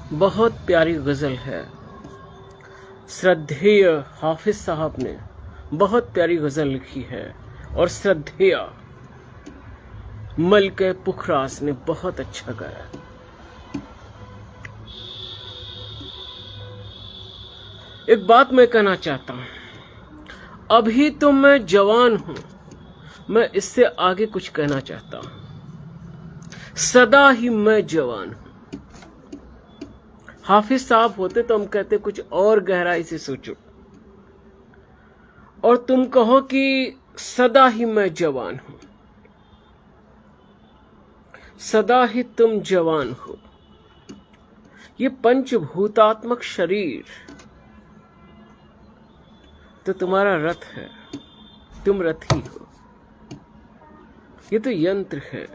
बहुत प्यारी गज़ल है। श्रद्धेय हाफिज साहब ने बहुत प्यारी गज़ल लिखी है और श्रद्धेय मलके पुखरास ने बहुत अच्छा गाया। एक बात मैं कहना चाहता हूं, अभी तो मैं जवान हूं, मैं इससे आगे कुछ कहना चाहता हूं। सदा ही मैं जवान हूं। हाफिज साहब होते तो हम कहते कुछ और गहराई से सोचो, और तुम कहो कि सदा ही मैं जवान हूं। सदा ही तुम जवान हो। ये पंचभूतात्मक शरीर तो तुम्हारा रथ है, तुम रथी हो। ये तो यंत्र है।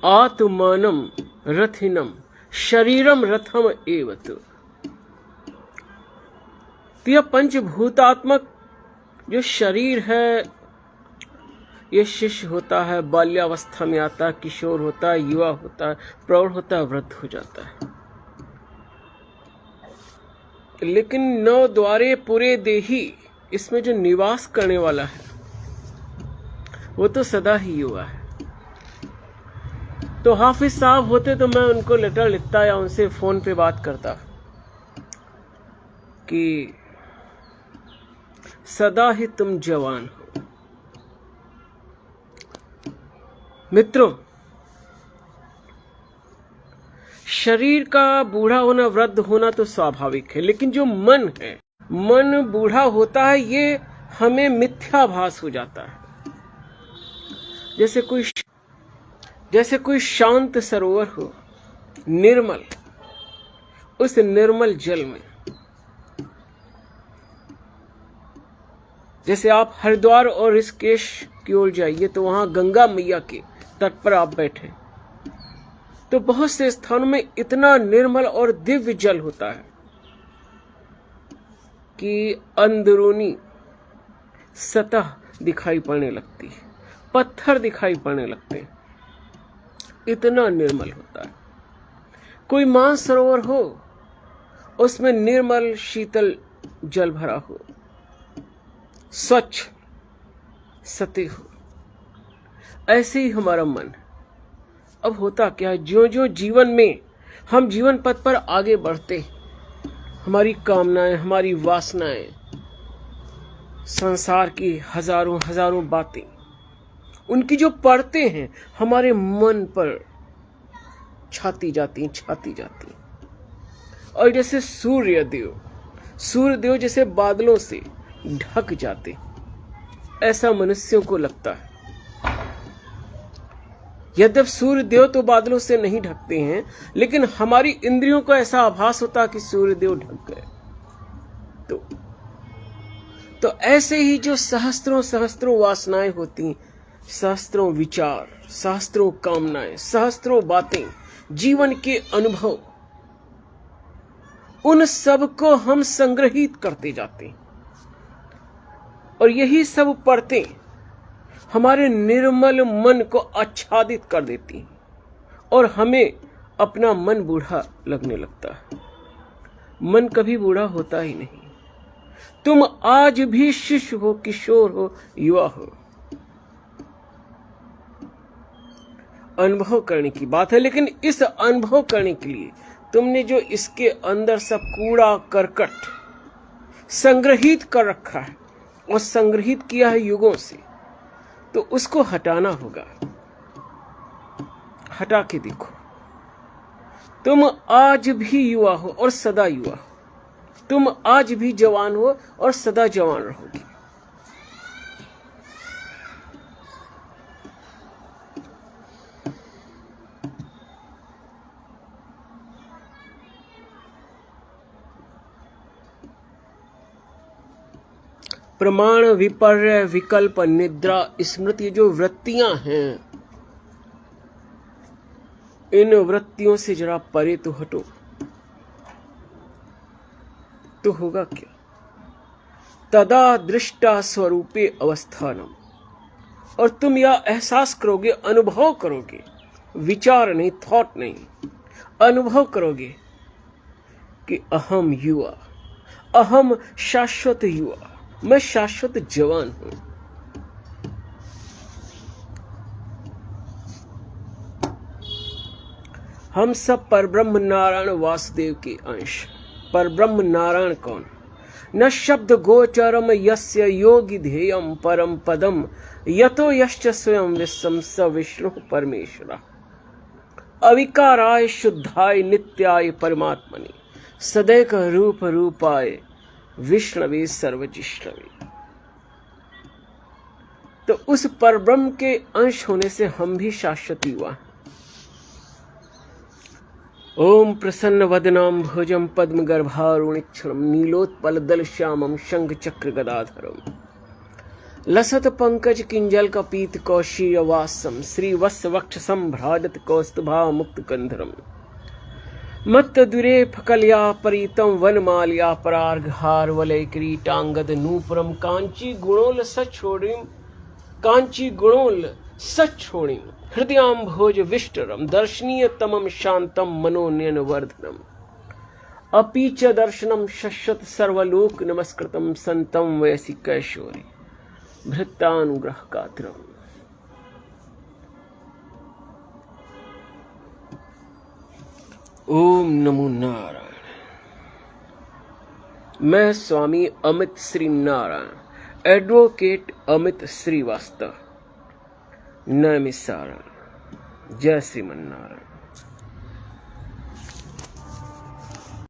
आत्मानम रथिनम शरीरम रथम एवत। तो यह पंचभूतात्मक जो शरीर है, ये शिशु होता है, बाल्यावस्था में आता है, किशोर होता है, युवा होता है, प्रौढ़ होता है, वृद्ध हो जाता है। लेकिन नौ द्वारे पूरे देही, इसमें जो निवास करने वाला है वो तो सदा ही युवा है। तो हाफिज साहब होते तो मैं उनको लेटर लिखता या उनसे फोन पे बात करता कि सदा ही तुम जवान हो। मित्रों, शरीर का बूढ़ा होना, वृद्ध होना तो स्वाभाविक है, लेकिन जो मन है, मन बूढ़ा होता है, ये हमें मिथ्याभास हो जाता है। जैसे कोई शांत सरोवर हो, निर्मल, उस निर्मल जल में, जैसे आप हरिद्वार और ऋषिकेश की ओर जाइए तो वहां गंगा मैया के तट पर आप बैठे तो बहुत से स्थानों में इतना निर्मल और दिव्य जल होता है कि अंदरूनी सतह दिखाई पड़ने लगती है, पत्थर दिखाई पड़ने लगते हैं, इतना निर्मल होता है। कोई मानसरोवर हो, उसमें निर्मल शीतल जल भरा हो, स्वच्छ सतह हो, ऐसे ही हमारा मन है। अब होता क्या है, ज्यों ज्यों जीवन में हम जीवन पथ पर आगे बढ़ते, हमारी कामनाएं, हमारी वासनाएं, संसार की हजारों हजारों बातें, उनकी जो परतें हैं हमारे मन पर छाती जाती हैं। और जैसे सूर्यदेव जैसे बादलों से ढक जाते, ऐसा मनुष्यों को लगता है। यद्यपि सूर्यदेव तो बादलों से नहीं ढकते हैं, लेकिन हमारी इंद्रियों को ऐसा आभास होता है कि सूर्यदेव ढक गए। तो ऐसे ही जो सहस्त्रों वासनाएं होती, सहस्त्रों विचार, सहस्त्रों कामनाएं, सहस्त्रों बातें, जीवन के अनुभव, उन सब को हम संग्रहित करते जाते हैं। और यही सब परतें हमारे निर्मल मन को आच्छादित कर देती हैं और हमें अपना मन बूढ़ा लगने लगता है। मन कभी बूढ़ा होता ही नहीं। तुम आज भी शिशु हो, किशोर हो, युवा हो। अनुभव करने की बात है, लेकिन इस अनुभव करने के लिए तुमने जो इसके अंदर सब कूड़ा करकट संग्रहित कर रखा है और संग्रहित किया है युगों से, तो उसको हटाना होगा। हटा के देखो, तुम आज भी युवा हो और सदा युवा हो। तुम आज भी जवान हो और सदा जवान रहोगे। प्रमाण, विपर्य, विकल्प, निद्रा, स्मृति, जो वृत्तियां हैं, इन वृत्तियों से जरा परे तो हटो, तो होगा क्या? तदा दृष्टा स्वरूपे अवस्थानम। और तुम यह एहसास करोगे, अनुभव करोगे विचार नहीं, थॉट नहीं, अनुभव करोगे कि अहम युवा, अहम शाश्वत युवा, मैं शाश्वत जवान हूं। हम सब परब्रह्म नारायण वासुदेव के अंश। परब्रह्म नारायण कौन? न शब्द गोचरम यस्य योगी ध्येयम परम पदम यतो यश्च स्वयं विश्वम स विष्णु परमेश्वरा। अविकाराय शुद्धाय नित्याय परमात्मनि सदैक रूप रूपाय विष्णवे सर्वजिष्णवे। तो उस परब्रह्म के अंश होने से हम भी शाश्वत युवा हैं। ओम प्रसन्न वदनाम भुजम पद्म गर्भारुणिक्षणम नीलोत्पल दल श्यामम शंख चक्र गदाधरम लसत पंकज किंजल कपीत कौशीय वासम श्री वत्स वक्ष संभ्राजत कौस्तुभा मुक्त कंधरम मत्त दुरे फकलिया परितम वनमालिया परार्घहार वलय किरीटांगद नूपुरम कांची गुणोल सछोड़िम कांची गुणोल सछोड़िम हृदयाम भोज विष्टरम दर्शनीय तमम शांतम मनोनयन वर्धनम अपि च दर्शनम शश्वत सर्वलोक नमस्कृतम संतम वयसि कैशोरी भृत्यानुग्रह कातरम। ओम नमो नारायण। मैं स्वामी अमित श्री नारायण, एडवोकेट अमित श्रीवास्तव, नमस्कार। जय श्रीमन नारायण।